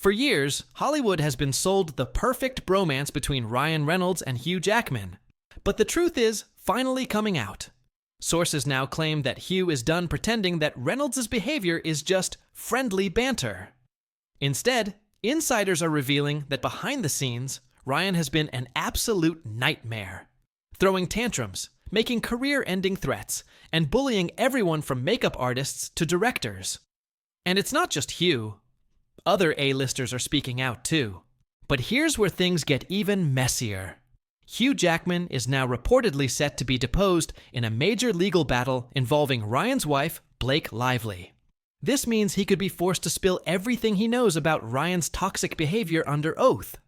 For years, Hollywood has been sold the perfect bromance between Ryan Reynolds and Hugh Jackman. But the truth is finally coming out. Sources now claim that Hugh is done pretending that Reynolds' behavior is just friendly banter. Instead, insiders are revealing that behind the scenes, Ryan has been an absolute nightmare, throwing tantrums, making career-ending threats, and bullying everyone from makeup artists to directors. And it's not just Hugh. Other A-listers are speaking out too. But here's where things get even messier. Hugh Jackman is now reportedly set to be deposed in a major legal battle involving Ryan's wife, Blake Lively. This means he could be forced to spill everything he knows about Ryan's toxic behavior under oath.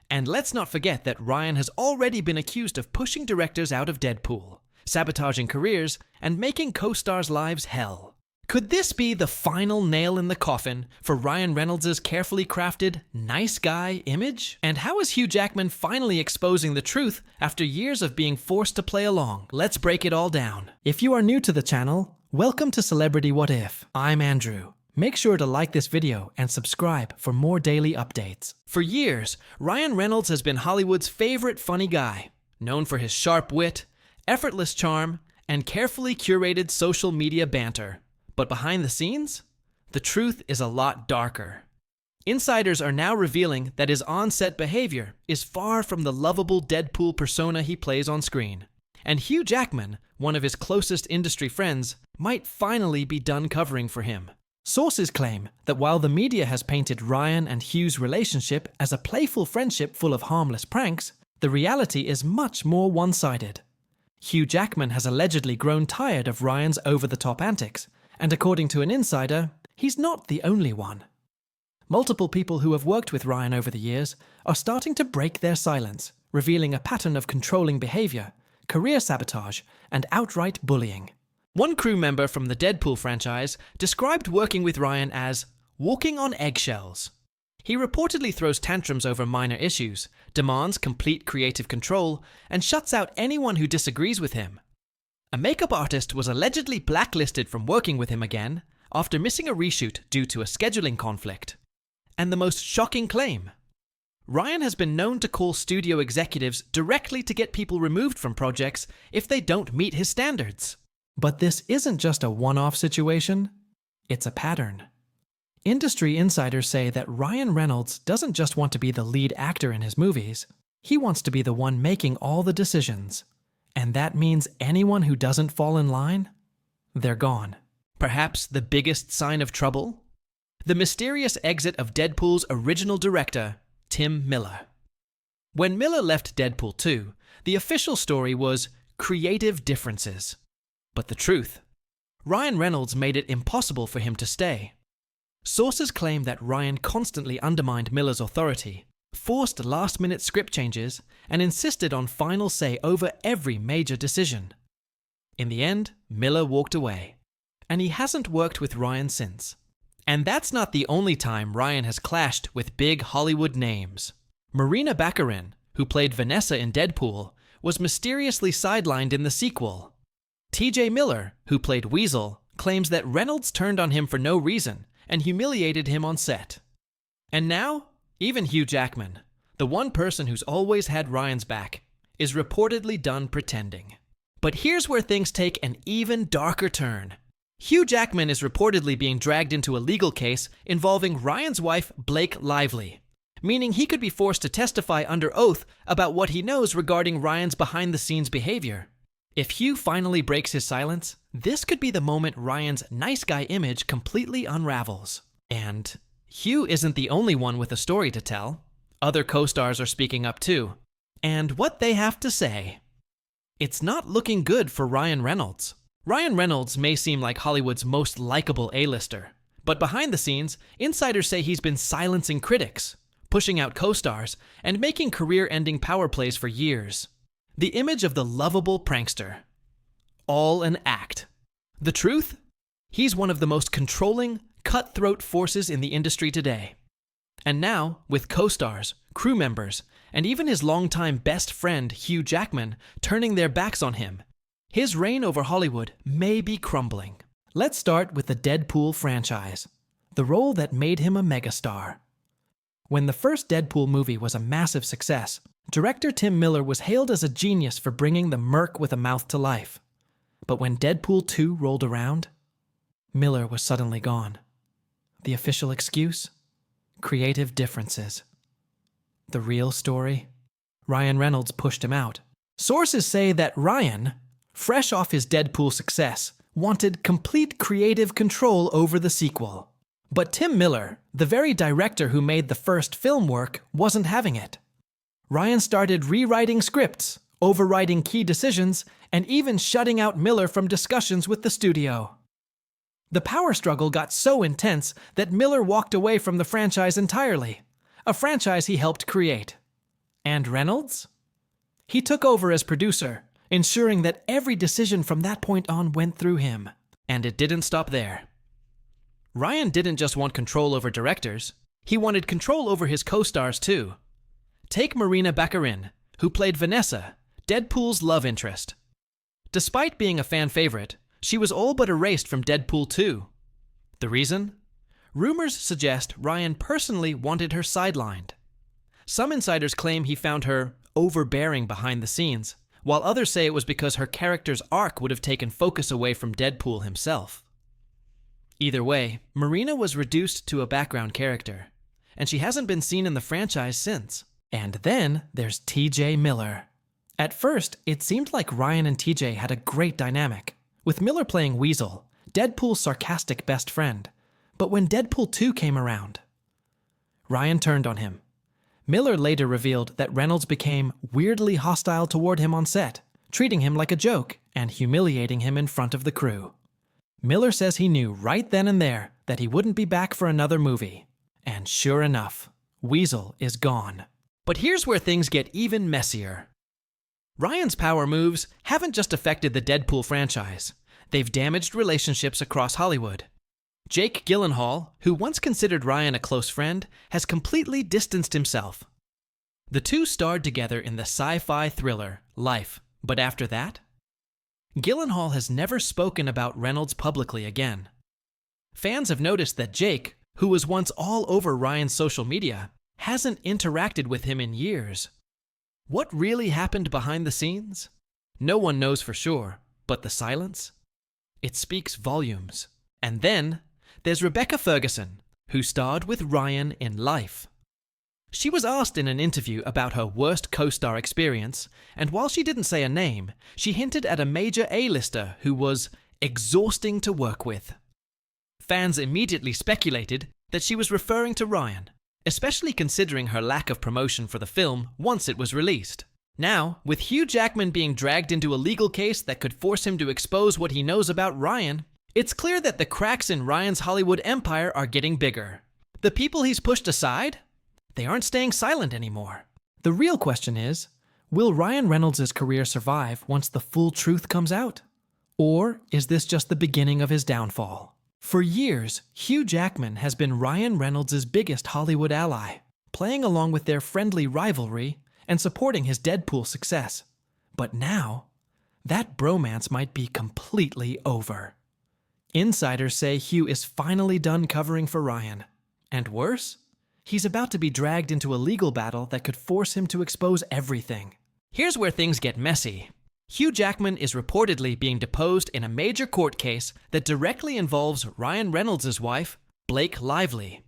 And let's not forget that Ryan has already been accused of pushing directors out of Deadpool, sabotaging careers, and making co-stars' lives hell. Could this be the final nail in the coffin for Ryan Reynolds' carefully crafted, nice guy image? And how is Hugh Jackman finally exposing the truth after years of being forced to play along? Let's break it all down. If you are new to the channel, welcome to Celebrity What If. I'm Andrew. Make sure to like this video and subscribe for more daily updates. For years, Ryan Reynolds has been Hollywood's favorite funny guy, known for his sharp wit, effortless charm, and carefully curated social media banter. But behind the scenes, the truth is a lot darker. Insiders are now revealing that his on-set behavior is far from the lovable Deadpool persona he plays on screen. And Hugh Jackman, one of his closest industry friends, might finally be done covering for him. Sources claim that while the media has painted Ryan and Hugh's relationship as a playful friendship full of harmless pranks, the reality is much more one-sided. Hugh Jackman has allegedly grown tired of Ryan's over-the-top antics, and according to an insider, he's not the only one. Multiple people who have worked with Ryan over the years are starting to break their silence, revealing a pattern of controlling behavior, career sabotage, and outright bullying. One crew member from the Deadpool franchise described working with Ryan as walking on eggshells. He reportedly throws tantrums over minor issues, demands complete creative control, and shuts out anyone who disagrees with him. A makeup artist was allegedly blacklisted from working with him again after missing a reshoot due to a scheduling conflict. And the most shocking claim: Ryan has been known to call studio executives directly to get people removed from projects if they don't meet his standards. But this isn't just a one-off situation, it's a pattern. Industry insiders say that Ryan Reynolds doesn't just want to be the lead actor in his movies, he wants to be the one making all the decisions. And that means anyone who doesn't fall in line, they're gone. Perhaps the biggest sign of trouble? The mysterious exit of Deadpool's original director, Tim Miller. When Miller left Deadpool 2, the official story was creative differences. But the truth? Ryan Reynolds made it impossible for him to stay. Sources claim that Ryan constantly undermined Miller's authority, forced last-minute script changes, and insisted on final say over every major decision. In the end, Miller walked away, and he hasn't worked with Ryan since. And that's not the only time Ryan has clashed with big Hollywood names. Marina Baccarin, who played Vanessa in Deadpool, was mysteriously sidelined in the sequel. T.J. Miller, who played Weasel, claims that Reynolds turned on him for no reason and humiliated him on set. And now, even Hugh Jackman, the one person who's always had Ryan's back, is reportedly done pretending. But here's where things take an even darker turn. Hugh Jackman is reportedly being dragged into a legal case involving Ryan's wife, Blake Lively, meaning he could be forced to testify under oath about what he knows regarding Ryan's behind-the-scenes behavior. If Hugh finally breaks his silence, this could be the moment Ryan's nice guy image completely unravels. And Hugh isn't the only one with a story to tell. Other co-stars are speaking up too. And what they have to say. It's not looking good for Ryan Reynolds. Ryan Reynolds may seem like Hollywood's most likable A-lister, but behind the scenes, insiders say he's been silencing critics, pushing out co-stars, and making career-ending power plays for years. The image of the lovable prankster. All an act. The truth? He's one of the most controlling, cutthroat forces in the industry today. And now, with co-stars, crew members, and even his longtime best friend Hugh Jackman turning their backs on him, his reign over Hollywood may be crumbling. Let's start with the Deadpool franchise, the role that made him a megastar. When the first Deadpool movie was a massive success, director Tim Miller was hailed as a genius for bringing the merc with a mouth to life. But when Deadpool 2 rolled around, Miller was suddenly gone. The official excuse? Creative differences. The real story? Ryan Reynolds pushed him out. Sources say that Ryan, fresh off his Deadpool success, wanted complete creative control over the sequel. But Tim Miller, the very director who made the first film work, wasn't having it. Ryan started rewriting scripts, overriding key decisions, and even shutting out Miller from discussions with the studio. The power struggle got so intense that Miller walked away from the franchise entirely, a franchise he helped create. And Reynolds? He took over as producer, ensuring that every decision from that point on went through him. And it didn't stop there. Ryan didn't just want control over directors, he wanted control over his co-stars too. Take Marina Baccarin, who played Vanessa, Deadpool's love interest. Despite being a fan favorite, she was all but erased from Deadpool 2. The reason? Rumors suggest Ryan personally wanted her sidelined. Some insiders claim he found her overbearing behind the scenes, while others say it was because her character's arc would have taken focus away from Deadpool himself. Either way, Marina was reduced to a background character, and she hasn't been seen in the franchise since. And then there's TJ Miller. At first, it seemed like Ryan and TJ had a great dynamic, with Miller playing Weasel, Deadpool's sarcastic best friend. But when Deadpool 2 came around, Ryan turned on him. Miller later revealed that Reynolds became weirdly hostile toward him on set, treating him like a joke and humiliating him in front of the crew. Miller says he knew right then and there that he wouldn't be back for another movie. And sure enough, Weasel is gone. But here's where things get even messier. Ryan's power moves haven't just affected the Deadpool franchise. They've damaged relationships across Hollywood. Jake Gyllenhaal, who once considered Ryan a close friend, has completely distanced himself. The two starred together in the sci-fi thriller Life, but after that? Gyllenhaal has never spoken about Reynolds publicly again. Fans have noticed that Jake, who was once all over Ryan's social media, hasn't interacted with him in years. What really happened behind the scenes? No one knows for sure, but the silence? It speaks volumes. And then, there's Rebecca Ferguson, who starred with Ryan in Life. She was asked in an interview about her worst co-star experience, and while she didn't say a name, she hinted at a major A-lister who was exhausting to work with. Fans immediately speculated that she was referring to Ryan, especially considering her lack of promotion for the film once it was released. Now, with Hugh Jackman being dragged into a legal case that could force him to expose what he knows about Ryan, it's clear that the cracks in Ryan's Hollywood empire are getting bigger. The people he's pushed aside? They aren't staying silent anymore. The real question is, will Ryan Reynolds' career survive once the full truth comes out? Or is this just the beginning of his downfall? For years, Hugh Jackman has been Ryan Reynolds' biggest Hollywood ally, playing along with their friendly rivalry and supporting his Deadpool success. But now, that bromance might be completely over. Insiders say Hugh is finally done covering for Ryan. And worse? He's about to be dragged into a legal battle that could force him to expose everything. Here's where things get messy. Hugh Jackman is reportedly being deposed in a major court case that directly involves Ryan Reynolds' wife, Blake Lively.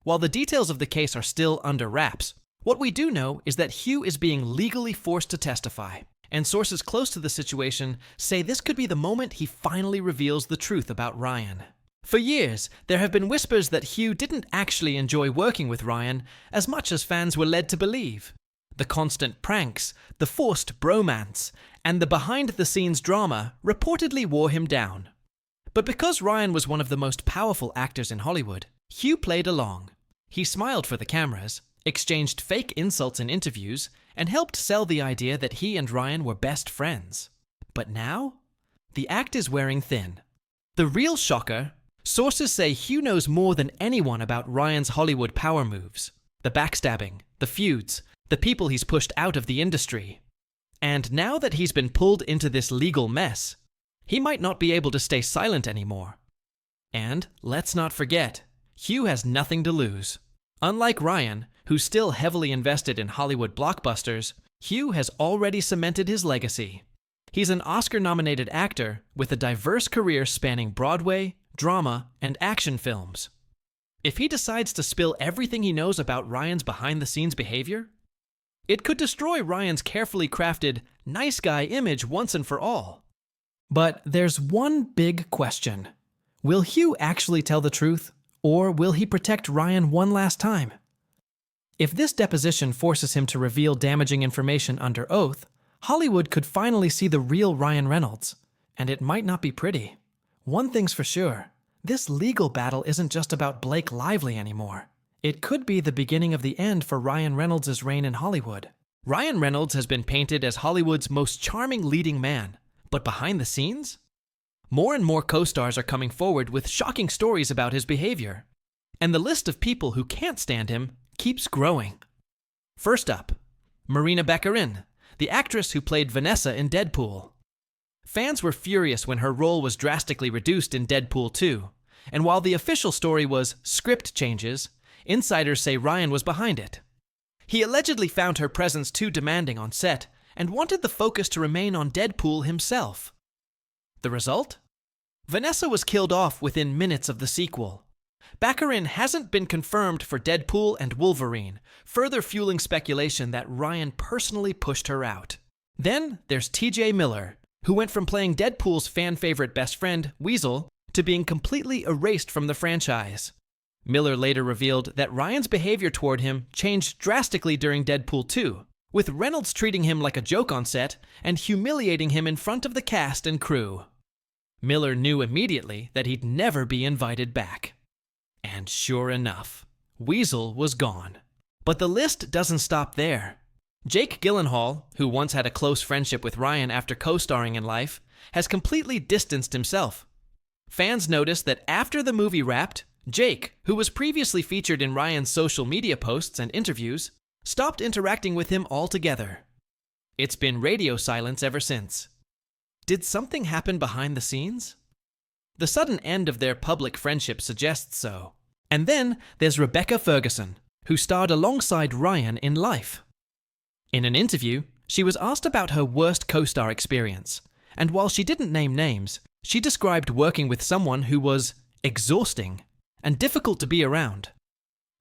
While the details of the case are still under wraps, what we do know is that Hugh is being legally forced to testify, and sources close to the situation say this could be the moment he finally reveals the truth about Ryan. For years, there have been whispers that Hugh didn't actually enjoy working with Ryan as much as fans were led to believe. The constant pranks, the forced bromance, and the behind-the-scenes drama reportedly wore him down. But because Ryan was one of the most powerful actors in Hollywood, Hugh played along. He smiled for the cameras, exchanged fake insults in interviews, and helped sell the idea that he and Ryan were best friends. But now, the act is wearing thin. The real shocker: sources say Hugh knows more than anyone about Ryan's Hollywood power moves, the backstabbing, the feuds, the people he's pushed out of the industry. And now that he's been pulled into this legal mess, he might not be able to stay silent anymore. And let's not forget, Hugh has nothing to lose. Unlike Ryan, who's still heavily invested in Hollywood blockbusters, Hugh has already cemented his legacy. He's an Oscar-nominated actor with a diverse career spanning Broadway, drama, and action films. If he decides to spill everything he knows about Ryan's behind-the-scenes behavior, it could destroy Ryan's carefully crafted, nice guy image once and for all. But there's one big question. Will Hugh actually tell the truth, or will he protect Ryan one last time? If this deposition forces him to reveal damaging information under oath, Hollywood could finally see the real Ryan Reynolds, and it might not be pretty. One thing's for sure, this legal battle isn't just about Blake Lively anymore. It could be the beginning of the end for Ryan Reynolds' reign in Hollywood. Ryan Reynolds has been painted as Hollywood's most charming leading man, but behind the scenes? More and more co-stars are coming forward with shocking stories about his behavior, and the list of people who can't stand him keeps growing. First up, Marina Baccarin, the actress who played Vanessa in Deadpool. Fans were furious when her role was drastically reduced in Deadpool 2, and while the official story was script changes, insiders say Ryan was behind it. He allegedly found her presence too demanding on set and wanted the focus to remain on Deadpool himself. The result? Vanessa was killed off within minutes of the sequel. Baccarin hasn't been confirmed for Deadpool and Wolverine, further fueling speculation that Ryan personally pushed her out. Then there's TJ Miller, who went from playing Deadpool's fan-favorite best friend, Weasel, to being completely erased from the franchise. Miller later revealed that Ryan's behavior toward him changed drastically during Deadpool 2, with Reynolds treating him like a joke on set and humiliating him in front of the cast and crew. Miller knew immediately that he'd never be invited back. And sure enough, Weasel was gone. But the list doesn't stop there. Jake Gyllenhaal, who once had a close friendship with Ryan after co-starring in Life, has completely distanced himself. Fans noticed that after the movie wrapped, Jake, who was previously featured in Ryan's social media posts and interviews, stopped interacting with him altogether. It's been radio silence ever since. Did something happen behind the scenes? The sudden end of their public friendship suggests so. And then there's Rebecca Ferguson, who starred alongside Ryan in Life. In an interview, she was asked about her worst co-star experience, and while she didn't name names, she described working with someone who was exhausting and difficult to be around.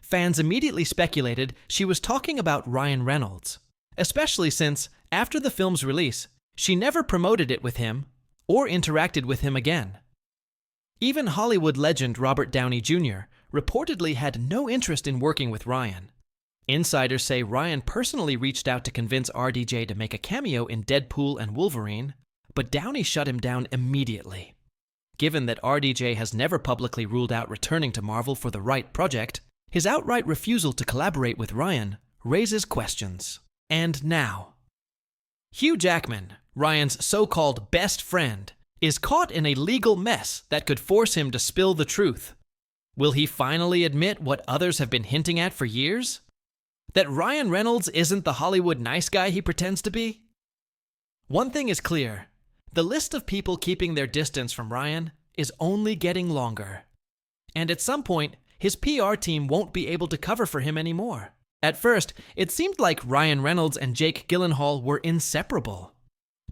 Fans immediately speculated she was talking about Ryan Reynolds, especially since, after the film's release, she never promoted it with him or interacted with him again. Even Hollywood legend Robert Downey Jr. reportedly had no interest in working with Ryan. Insiders say Ryan personally reached out to convince RDJ to make a cameo in Deadpool and Wolverine, but Downey shut him down immediately. Given that RDJ has never publicly ruled out returning to Marvel for the right project, his outright refusal to collaborate with Ryan raises questions. And now, Hugh Jackman, Ryan's so-called best friend, is caught in a legal mess that could force him to spill the truth. Will he finally admit what others have been hinting at for years? That Ryan Reynolds isn't the Hollywood nice guy he pretends to be? One thing is clear. The list of people keeping their distance from Ryan is only getting longer. And at some point, his PR team won't be able to cover for him anymore. At first, it seemed like Ryan Reynolds and Jake Gyllenhaal were inseparable.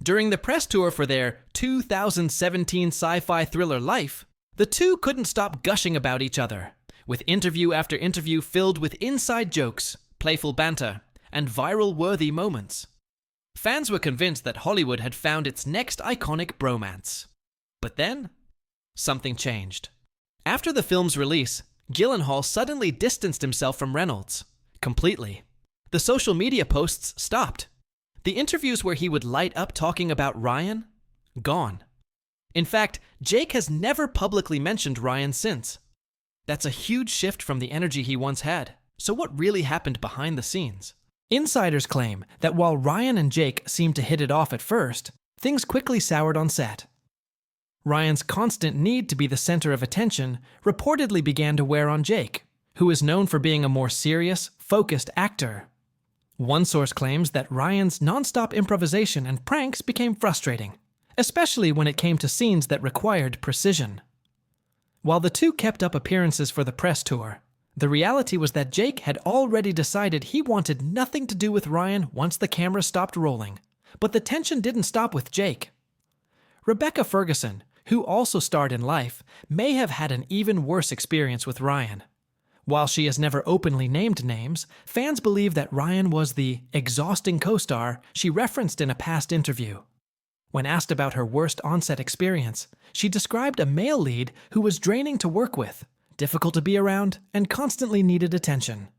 During the press tour for their 2017 sci-fi thriller Life, the two couldn't stop gushing about each other, with interview after interview filled with inside jokes, playful banter, and viral-worthy moments. Fans were convinced that Hollywood had found its next iconic bromance. But then, something changed. After the film's release, Gyllenhaal suddenly distanced himself from Reynolds. Completely. The social media posts stopped. The interviews where he would light up talking about Ryan? Gone. In fact, Jake has never publicly mentioned Ryan since. That's a huge shift from the energy he once had. So what really happened behind the scenes? Insiders claim that while Ryan and Jake seemed to hit it off at first, things quickly soured on set. Ryan's constant need to be the center of attention reportedly began to wear on Jake, who is known for being a more serious, focused actor. One source claims that Ryan's nonstop improvisation and pranks became frustrating, especially when it came to scenes that required precision. While the two kept up appearances for the press tour, The reality was that Jake had already decided he wanted nothing to do with Ryan once the camera stopped rolling. But the tension didn't stop with Jake. Rebecca Ferguson, who also starred in Life, may have had an even worse experience with Ryan. While she has never openly named names, fans believe that Ryan was the exhausting co-star she referenced in a past interview. When asked about her worst on-set experience, she described a male lead who was draining to work with, difficult to be around, and constantly needed attention.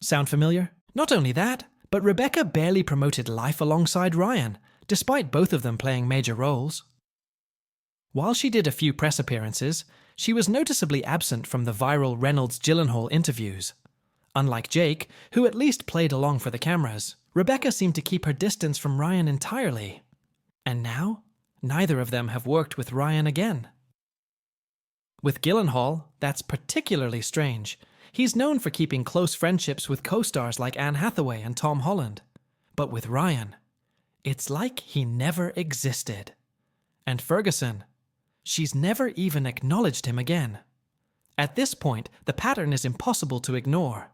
Sound familiar? Not only that, but Rebecca barely promoted Life alongside Ryan, despite both of them playing major roles. While she did a few press appearances, she was noticeably absent from the viral Reynolds-Gyllenhaal interviews. Unlike Jake, who at least played along for the cameras, Rebecca seemed to keep her distance from Ryan entirely. And now, neither of them have worked with Ryan again. With Gyllenhaal, that's particularly strange. He's known for keeping close friendships with co-stars like Anne Hathaway and Tom Holland. But with Ryan, it's like he never existed. And Ferguson, she's never even acknowledged him again. At this point, the pattern is impossible to ignore.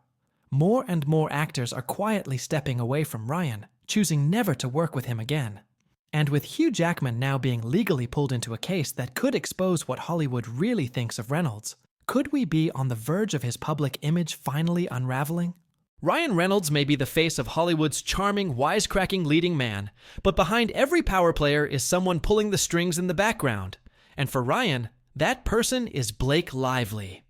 More and more actors are quietly stepping away from Ryan, choosing never to work with him again. And with Hugh Jackman now being legally pulled into a case that could expose what Hollywood really thinks of Reynolds, could we be on the verge of his public image finally unraveling? Ryan Reynolds may be the face of Hollywood's charming, wisecracking leading man, but behind every power player is someone pulling the strings in the background. And for Ryan, that person is Blake Lively.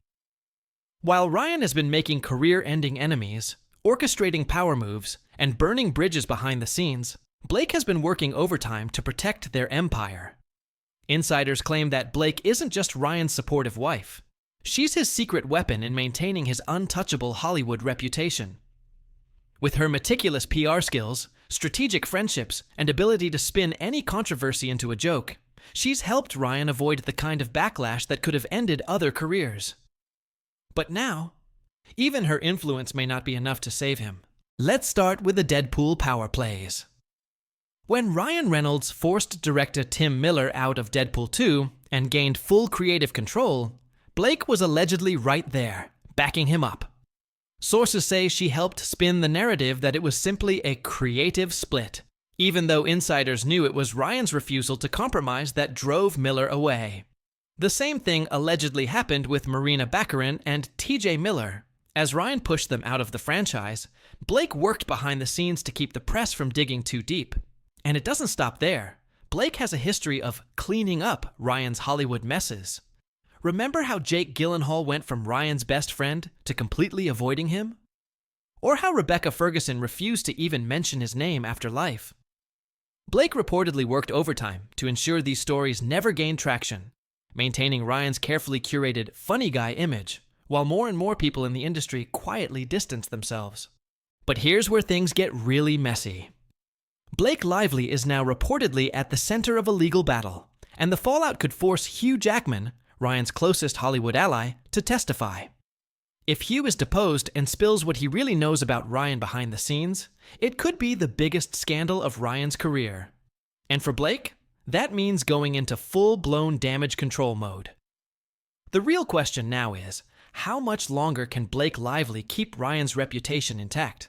While Ryan has been making career-ending enemies, orchestrating power moves, and burning bridges behind the scenes, Blake has been working overtime to protect their empire. Insiders claim that Blake isn't just Ryan's supportive wife. She's his secret weapon in maintaining his untouchable Hollywood reputation. With her meticulous PR skills, strategic friendships, and ability to spin any controversy into a joke, she's helped Ryan avoid the kind of backlash that could have ended other careers. But now, even her influence may not be enough to save him. Let's start with the Deadpool power plays. When Ryan Reynolds forced director Tim Miller out of Deadpool 2 and gained full creative control, Blake was allegedly right there, backing him up. Sources say she helped spin the narrative that it was simply a creative split, even though insiders knew it was Ryan's refusal to compromise that drove Miller away. The same thing allegedly happened with Marina Baccarin and TJ Miller. As Ryan pushed them out of the franchise, Blake worked behind the scenes to keep the press from digging too deep. And it doesn't stop there. Blake has a history of cleaning up Ryan's Hollywood messes. Remember how Jake Gyllenhaal went from Ryan's best friend to completely avoiding him? Or how Rebecca Ferguson refused to even mention his name after Life? Blake reportedly worked overtime to ensure these stories never gained traction, maintaining Ryan's carefully curated funny guy image, while more and more people in the industry quietly distanced themselves. But here's where things get really messy. Blake Lively is now reportedly at the center of a legal battle, and the fallout could force Hugh Jackman, Ryan's closest Hollywood ally, to testify. If Hugh is deposed and spills what he really knows about Ryan behind the scenes, it could be the biggest scandal of Ryan's career. And for Blake, that means going into full-blown damage control mode. The real question now is, how much longer can Blake Lively keep Ryan's reputation intact?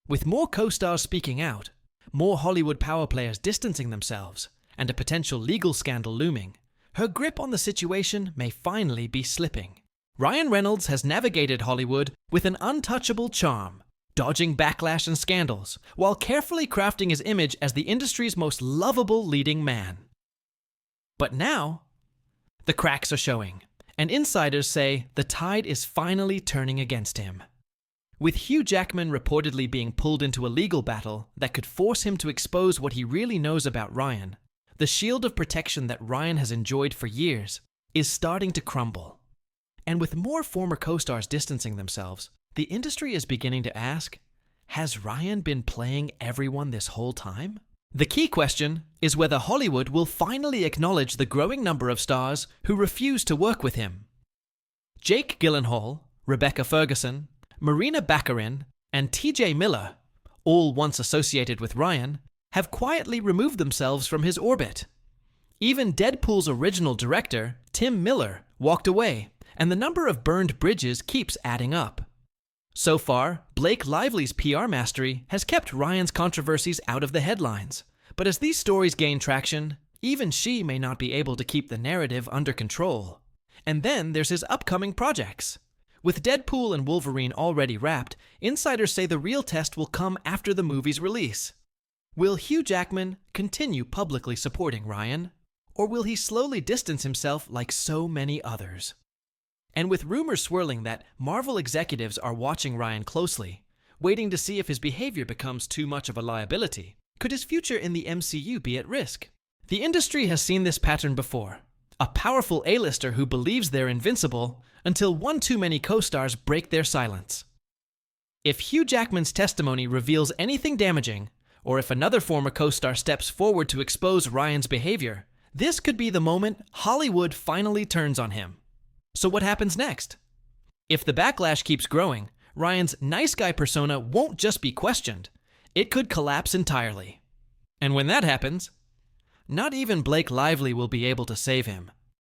With more co-stars speaking out, more Hollywood power players distancing themselves, and a potential legal scandal looming, her grip on the situation may finally be slipping. Ryan Reynolds has navigated Hollywood with an untouchable charm, dodging backlash and scandals, while carefully crafting his image as the industry's most lovable leading man. But now, the cracks are showing, and insiders say the tide is finally turning against him. With Hugh Jackman reportedly being pulled into a legal battle that could force him to expose what he really knows about Ryan, the shield of protection that Ryan has enjoyed for years is starting to crumble. And with more former co-stars distancing themselves, the industry is beginning to ask, has Ryan been playing everyone this whole time? The key question is whether Hollywood will finally acknowledge the growing number of stars who refuse to work with him. Jake Gyllenhaal, Rebecca Ferguson, Marina Baccarin, and TJ Miller, all once associated with Ryan, have quietly removed themselves from his orbit. Even Deadpool's original director, Tim Miller, walked away, and the number of burned bridges keeps adding up. So far, Blake Lively's PR mastery has kept Ryan's controversies out of the headlines. But as these stories gain traction, even she may not be able to keep the narrative under control. And then there's his upcoming projects. With Deadpool and Wolverine already wrapped, insiders say the real test will come after the movie's release. Will Hugh Jackman continue publicly supporting Ryan? Or will he slowly distance himself like so many others? And with rumors swirling that Marvel executives are watching Ryan closely, waiting to see if his behavior becomes too much of a liability, could his future in the MCU be at risk? The industry has seen this pattern before. A powerful A-lister who believes they're invincible until one too many co-stars break their silence. If Hugh Jackman's testimony reveals anything damaging, or if another former co-star steps forward to expose Ryan's behavior, this could be the moment Hollywood finally turns on him. So what happens next? If the backlash keeps growing, Ryan's nice guy persona won't just be questioned, it could collapse entirely. And when that happens, not even Blake Lively will be able to save him.